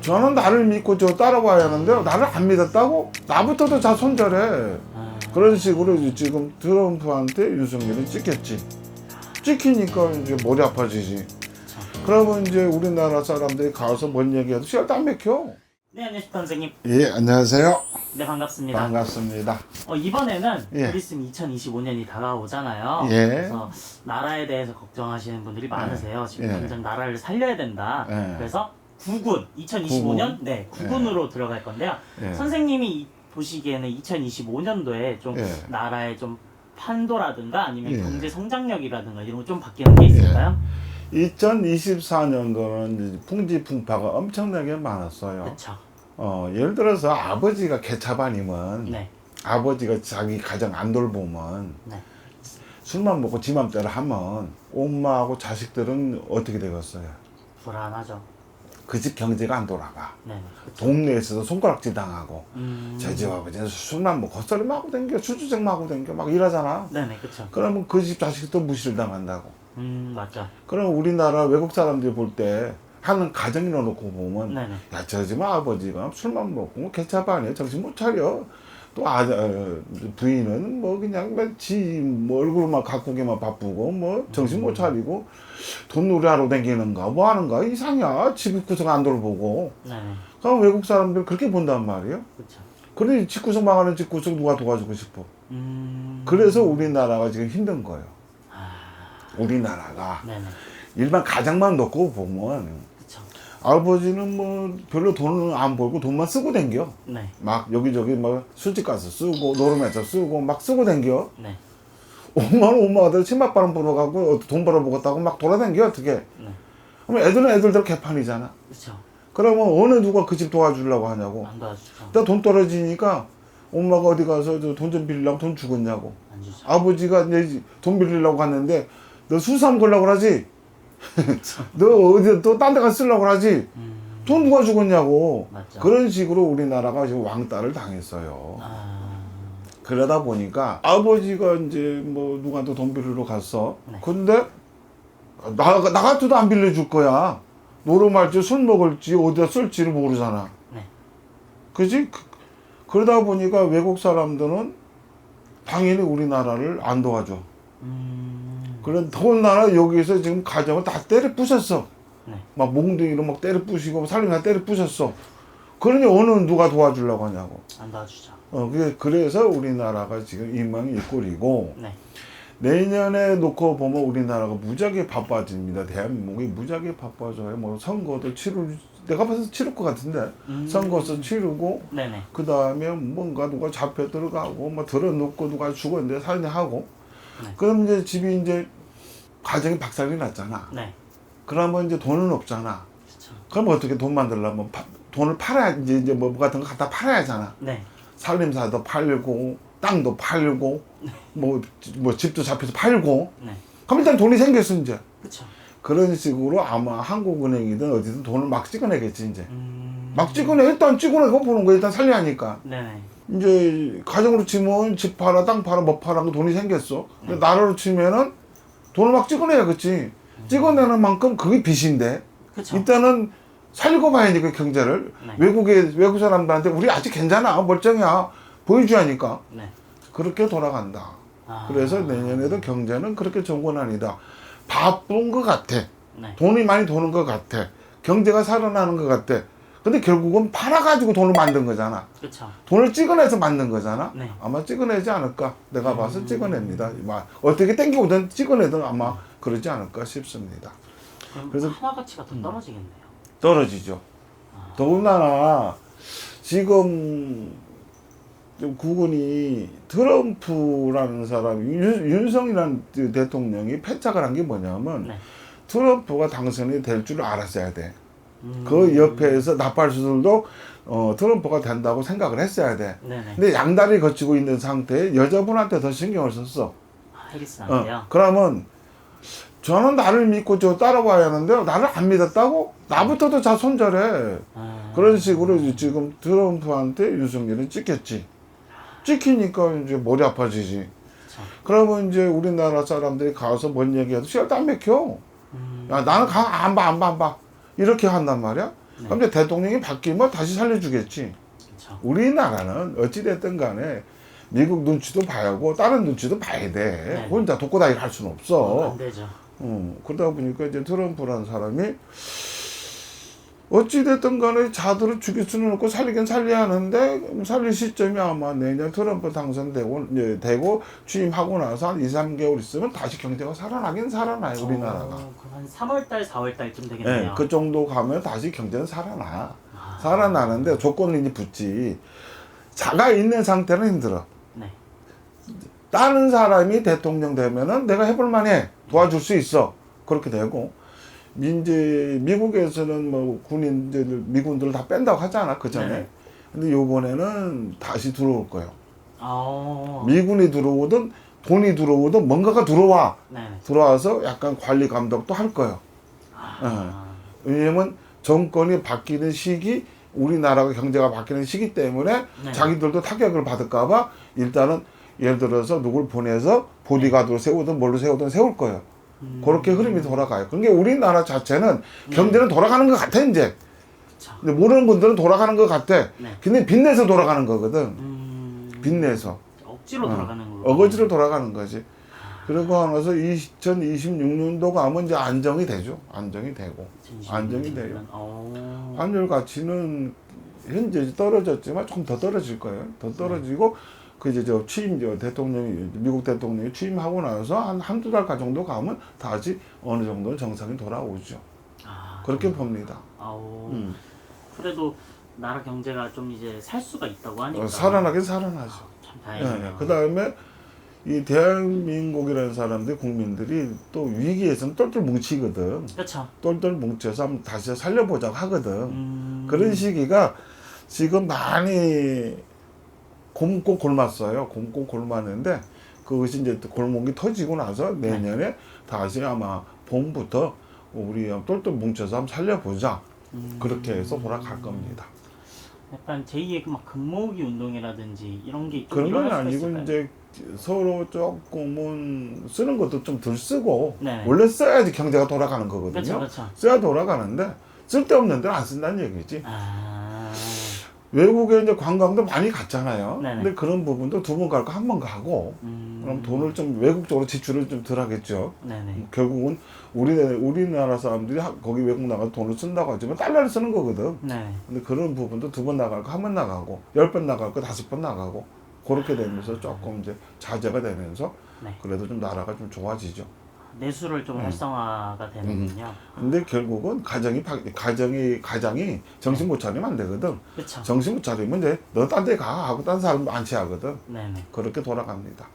저는 나를 믿고 저 따라와야 하는데 나를 안 믿었다고? 나부터도 자 손절해. 그런 식으로 지금 트럼프한테 윤석열이 찍혔지. 찍히니까 이제 머리 아파지지. 그러면 이제 우리나라 사람들이 가서 뭔 얘기해도 씨알도 안 맥혀. 네, 안녕하십니까 선생님. 예, 안녕하세요. 네, 반갑습니다. 반갑습니다. 이번에는 예. 곧 있으면 2025년이 다가오잖아요. 예. 그래서 나라에 대해서 걱정하시는 분들이 많으세요. 지금 예. 당장 나라를 살려야 된다. 예. 그래서 국군, 2025년 네, 국군으로 들어갈 건데요. 예. 선생님이 보시기에는 2025년도에 좀 예. 나라의 좀 판도라든가 아니면 예. 경제 성장력이라든가 이런 거 좀 바뀌는 게 있을까요? 2024년도는 풍지풍파가 엄청나게 많았어요. 그렇죠. 예를 들어서 아버지가 개차반이면 네. 아버지가 자기 가정 안 돌보면 네. 술만 먹고 지 맘대로 하면 엄마하고 자식들은 어떻게 되겠어요? 불안하죠. 그 집 경제가 안 돌아가. 네. 그렇죠. 동네에서도 손가락질 당하고 제 집 아버지는 술만 먹고 헛소리만 하고 댕겨 술주정만 하고 댕겨 막 이러잖아. 네네, 그렇죠. 그러면 그 집 자식도 무시를 당한다고. 맞죠. 그럼 우리나라 외국 사람들이 볼 때 하는 가정이라 놓고 보면 네네. 야 저 집 아버지가 술만 먹고 개차반이야 정신 못 차려. 또 부인은 뭐 그냥 뭐 얼굴만 가꾸기만 바쁘고 뭐 정신 못 차리고 돈놀이 하러 다니는가 뭐 하는가 이상이야. 집 구석 안 돌보고. 네네. 그럼 외국 사람들 그렇게 본단 말이에요. 그렇죠. 그러니 집구석 망하는 집구석 누가 도와주고 싶어. 음. 그래서 우리나라가 지금 힘든 거예요. 아. 우리나라가 네네. 일반 가정만 놓고 보면 그렇죠. 아버지는 뭐 별로 돈을 안 벌고 돈만 쓰고 댕겨. 네. 막 여기저기 뭐 술집 가서 쓰고 노름에서 쓰고 막 쓰고 댕겨. 네. 엄마가 치맛바람 불어가고 돈 벌어보겠다고 막 돌아댕겨 어떻게. 네. 그럼 애들은 애들대로 개판이잖아. 그렇죠. 그러면 어느 누가 그 집 도와주려고 하냐고. 안 도와주죠. 나 돈 떨어지니까 엄마가 어디 가서 돈 좀 빌리려고 돈 주겠냐고. 안 주죠. 아버지가 이제 돈 빌리려고 갔는데 너 수삼 걸려고 그러지? 너 어디 또 딴 데 가서 쓰려고 그러지? 돈 누가 주겠냐고. 맞죠. 그런 식으로 우리나라가 지금 왕따를 당했어요. 아. 그러다 보니까 아버지가 이제 뭐 누구한테 돈 빌리러 갔어. 네. 근데 나 같아도 안 빌려줄 거야. 노름할지 술 먹을지 어디다 쓸지를 모르잖아. 네. 그지? 그러다 보니까 외국 사람들은 당연히 우리나라를 안 도와줘. 그런 더군다나 여기서 지금 가정을 다 때려 부셨어. 네. 막 몽둥이로 막 때려 부시고 살림다 때려 부셨어. 그러니 어느 누가 도와주려고 하냐고. 안 도와주죠. 그래서 우리나라가 지금 이망이 이 꼴이고 네. 내년에 놓고 보면 우리나라가 무지하게 바빠집니다. 대한민국이 무지하게 바빠져요. 뭐 선거도 내가 봐서 치를 것 같은데 선거도 치르고 네네. 그 다음에 뭔가 누가 잡혀 들어가고 뭐 들어놓고 누가 죽었는데 살인하고 네. 그럼 이제 집이 이제 가정이 박살이 났잖아. 네. 그러면 이제 돈은 없잖아. 그렇죠. 그럼 어떻게 돈 만들려면 돈을 팔아야 이제 뭐 같은 거 갖다 팔아야 하잖아. 네. 살림사도 팔고 땅도 팔고 뭐 집도 잡혀서 팔고 네. 그럼 일단 돈이 생겼어 이제. 그렇죠. 그런 식으로 아마 한국은행이든 어디든 돈을 막 찍어내겠지 이제. 막 일단 찍어내고 보는 거야. 일단 살려야니까. 네네. 이제 가정으로 치면 집 팔아 땅 팔아 뭐 팔아 돈이 생겼어. 근데 나라로 치면은 돈을 막 찍어내야겠지. 찍어내는 만큼 그게 빚인데 그렇죠. 일단은 살고 봐야니까 경제를. 네. 외국 사람들한테 우리 아직 괜찮아 멀쩡이야 보여줘야 하니까 네. 그렇게 돌아간다. 아. 그래서 내년에도 경제는 그렇게 좋은 건 아니다. 바쁜 것 같아. 네. 돈이 많이 도는 것 같아. 경제가 살아나는 것 같아. 근데 결국은 팔아가지고 돈을 만든 거잖아. 그렇죠. 돈을 찍어내서 만든 거잖아. 네. 아마 찍어내지 않을까. 내가 봐서 찍어냅니다. 어떻게 땡기고든 찍어내든 아마 그러지 않을까 싶습니다. 그럼 그래서- 하나 가치가 더 떨어지겠네요. 떨어지죠. 더군다나 지금 좀 국군이 트럼프라는 사람이 윤석이라는 대통령이 패착을 한 게 뭐냐면 네. 트럼프가 당선이 될 줄 알았어야 돼. 그 옆에서 나팔수들도 트럼프가 된다고 생각을 했어야 돼. 네네. 근데 양다리 거치고 있는 상태에 여자분한테 더 신경을 썼어. 해리스한테요. 그러면 저는 나를 믿고 저 따라와야 하는데 나를 안 믿었다고? 나부터도 자 손절해. 그런 식으로 지금 트럼프한테 윤석열이 찍혔지. 찍히니까 이제 머리 아파지지. 그쵸. 그러면 이제 우리나라 사람들이 가서 뭔 얘기해도 씨알도 안 맥혀. 야, 나는 안 봐. 이렇게 한단 말이야. 그럼 이제 대통령이 바뀌면 다시 살려주겠지. 그쵸. 우리나라는 어찌됐든 간에 미국 눈치도 봐야 하고 다른 눈치도 봐야 돼. 네. 혼자 독고다이를 할 수는 없어. 안 되죠. 그러다 보니까 이제 트럼프라는 사람이 어찌됐든 간에 자들을 죽일 수는 없고 살리긴 살려야 하는데 살릴 시점이 아마 내년 트럼프 당선되고 이제 되고 취임하고 나서 한 2, 3개월 있으면 다시 경제가 살아나긴 살아나요, 우리나라가. 그럼 한 3월달, 4월달쯤 네, 되겠네요. 그 정도 가면 다시 경제는 살아나. 살아나는데 조건은 이제 붙지. 자가 있는 상태는 힘들어. 네. 다른 사람이 대통령 되면은 내가 해볼 만해. 도와줄 수 있어. 그렇게 되고. 이제 미국에서는 뭐 미군들을 다 뺀다고 하잖아, 그 전에. 네. 근데 요번에는 다시 들어올 거예요. 아. 미군이 들어오든 돈이 들어오든 뭔가가 들어와. 네. 들어와서 약간 관리 감독도 할 거예요. 아. 왜냐면 정권이 바뀌는 시기, 우리나라가 경제가 바뀌는 시기 때문에 네. 자기들도 타격을 받을까봐 일단은 예를 들어서 누굴 보내서 보디가드로 세우든 뭘로 세우든 세울 거예요. 그렇게 흐름이 돌아가요. 그러니까 우리나라 자체는 경제는 돌아가는 것 같아, 이제. 그쵸. 근데 모르는 분들은 돌아가는 것 같아. 네. 근데 빚내서 돌아가는 거거든. 빚내서. 억지로 돌아가는 걸로. 어거지로 돌아가는 거지. 그러고 나서 2026년도 가면 이제 안정이 되죠. 안정이 되고. 안정이 돼요. 환율 가치는 현재 떨어졌지만 조금 더 떨어질 거예요. 더 떨어지고, 그 이제 대통령이, 미국 대통령이 취임하고 나서 한두 달 정도 가면 다시 어느 정도는 정상이 돌아오죠. 그렇게 봅니다. 그래도 나라 경제가 좀 이제 살 수가 있다고 하니까. 살아나긴 살아나죠. 참 다행이네요. 그 다음에 이 대한민국이라는 사람들, 국민들이 또 위기에서는 똘똘 뭉치거든. 그렇죠. 똘똘 뭉쳐서 한번 다시 살려보자고 하거든. 그런 시기가 지금 많이 곰고 골맞어요. 곰고 골맞는데 그것이 이제 골목이 터지고 나서 내년에 다시 아마 봄부터 우리 똘똘 뭉쳐서 한번 살려보자. 그렇게 해서 돌아갈 겁니다. 약간 제2의 그 막 금모으기 운동이라든지 이런 게 그런 건 일어날 수가 아니고 있을까요? 이제 서로 조금은 쓰는 것도 좀 덜 쓰고 네. 원래 써야지 경제가 돌아가는 거거든요. 그렇죠, 그렇죠. 써야 돌아가는데 쓸데없는 데는 안 쓴다는 얘기지. 아, 외국에 이제 관광도 많이 갔잖아요. 네네. 근데 그런 부분도 두 번 갈고 한 번 가고 그럼 돈을 좀 외국적으로 지출을 좀 덜 하겠죠. 네네. 결국은 우리나라 사람들이 거기 외국 나가서 돈을 쓴다고 하지만 달러를 쓰는 거거든. 네. 근데 그런 부분도 두 번 나갈 거 한 번 나가고 10번 나갈 거 5번 나가고 그렇게 되면서 조금 이제 자제가 되면서 네. 그래도 좀 나라가 좀 좋아지죠. 내수를 좀 활성화가 되는군요. 근데 결국은 가장이 정신 못 차리면 안 되거든. 그렇죠. 정신 못 차리면 이제 너 딴 데 가 하고 딴 사람 안치하거든. 네네. 그렇게 돌아갑니다.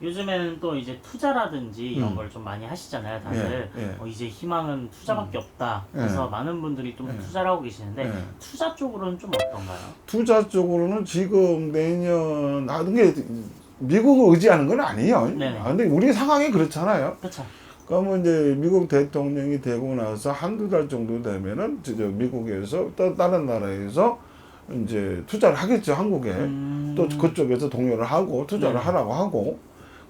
요즘에는 또 이제 투자라든지 이런 걸 좀 많이 하시잖아요, 다들. 예, 예. 이제 희망은 투자밖에 없다. 그래서 많은 분들이 좀 투자를 하고 계시는데 예. 투자 쪽으로는 좀 어떤가요? 투자 쪽으로는 지금 내년 하는 게 미국을 의지하는 건 아니에요. 네네. 근데 우리 상황이 그렇잖아요. 그렇죠. 그러면 이제 미국 대통령이 되고 나서 한두 달 정도 되면은 이제 미국에서 또 다른 나라에서 이제 투자를 하겠죠, 한국에. 또 그쪽에서 동요를 하고 투자를 네. 하라고 하고.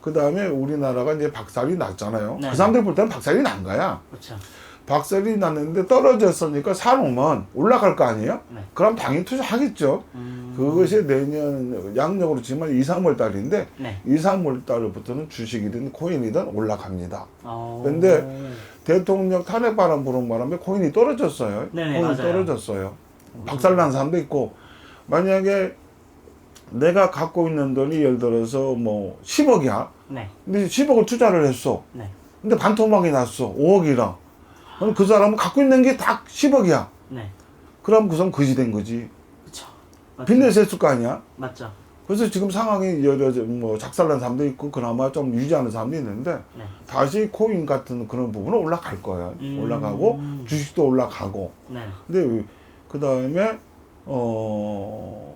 그 다음에 우리나라가 이제 박살이 났잖아요. 네. 그 사람들 볼 때는 박살이 난 거야. 그렇죠. 박살이 났는데 떨어졌으니까 사놓으면 올라갈 거 아니에요? 네. 그럼 당연히 투자하겠죠. 그것이 내년 양력으로 치면 2, 3월 달인데 네. 2, 3월 달부터는 주식이든 코인이든 올라갑니다. 어... 근데 대통령 탄핵 바람 부는 바람에 코인이 떨어졌어요. 네네, 코인이 맞아요. 떨어졌어요. 박살난 사람도 있고 만약에 내가 갖고 있는 돈이 예를 들어서 뭐 10억이야. 네. 근데 10억을 투자를 했어. 네. 근데 반토막이 났어. 5억이랑. 그럼 그 사람은 갖고 있는 게 다 10억이야. 네. 그럼 그 사람 거지 된 거지. 그렇죠. 빚내서 했을 거 아니야. 맞죠. 그래서 지금 상황이 여러 뭐 작살난 사람도 있고 그나마 좀 유지하는 사람도 있는데 네. 다시 코인 같은 그런 부분은 올라갈 거야. 올라가고 주식도 올라가고. 네. 근데 그 다음에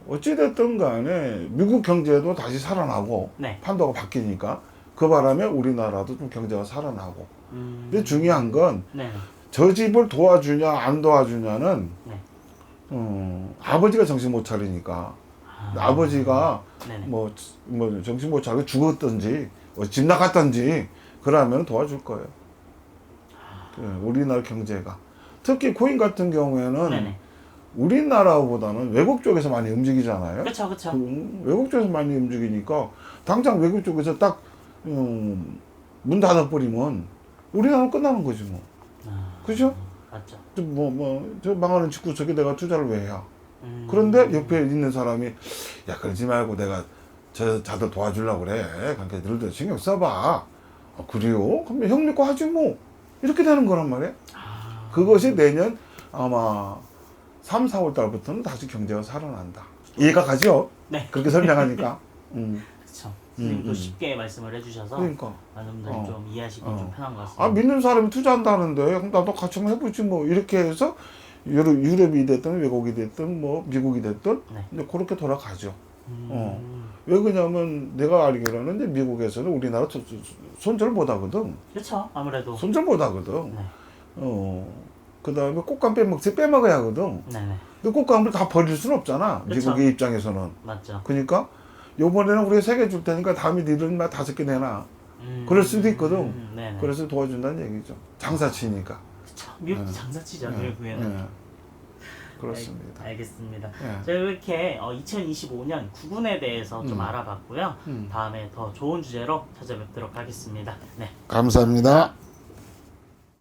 어찌됐든 간에 미국 경제도 다시 살아나고 네. 판도가 바뀌니까 그 바람에 우리나라도 좀 경제가 살아나고. 근데 중요한 건 네. 저 집을 도와주냐 안 도와주냐는 네. 아버지가 정신 못 차리니까 아버지가 네네. 뭐 정신 못 차리고 죽었든지 집 나갔든지 그러면 도와줄 거예요. 우리나라 경제가 특히 코인 같은 경우에는 네네. 우리나라보다는 외국 쪽에서 많이 움직이잖아요. 그쵸, 그쵸. 외국 쪽에서 많이 움직이니까 당장 외국 쪽에서 딱 문 닫아버리면 우리나라는 끝나는 거지 뭐. 그죠? 맞죠. 저 망하는 집구석에 내가 투자를 왜 해야? 그런데 옆에 있는 사람이 야 그러지 말고 내가 자들 도와주려고 그래. 그러니까 너희들 신경 써봐. 아, 그래요? 그럼 형 믿고 하지 뭐. 이렇게 되는 거란 말이야. 그것이 내년 아마 3, 4월 달부터는 다시 경제가 살아난다. 이해가 가죠? 네. 그렇게 설명하니까. 그쵸. 선생님도 쉽게 말씀을 해주셔서 그러니까. 많은 분들이 좀 이해하시기 좀 편한 것 같습니다. 아 믿는 사람이 투자한다는데 그럼 나도 같이 한번 해보지 뭐. 이렇게 해서 유럽이 됐든 외국이 됐든 뭐 미국이 됐든 네. 이제 그렇게 돌아가죠. 왜 그러냐면 내가 알기로는 이제 미국에서는 우리나라 손절 못 하거든. 그렇죠. 아무래도. 손절 못 하거든. 네. 그 다음에 꽃감 빼먹어야 하거든. 네네. 근데 꽃감을 다 버릴 수는 없잖아. 그쵸. 미국의 입장에서는. 맞죠. 그러니까 요번에는 우리가 3개 줄 테니까 다음에 니들은 막 5개 내놔. 그럴 수도 있거든. 네네. 그래서 도와준다는 얘기죠. 장사치니까. 그쵸. 미국도 장사치죠. 미국에는. 예. 그렇습니다. 알겠습니다. 예. 저희 이렇게 2025년 구군에 대해서 좀 알아봤고요. 다음에 더 좋은 주제로 찾아뵙도록 하겠습니다. 네. 감사합니다.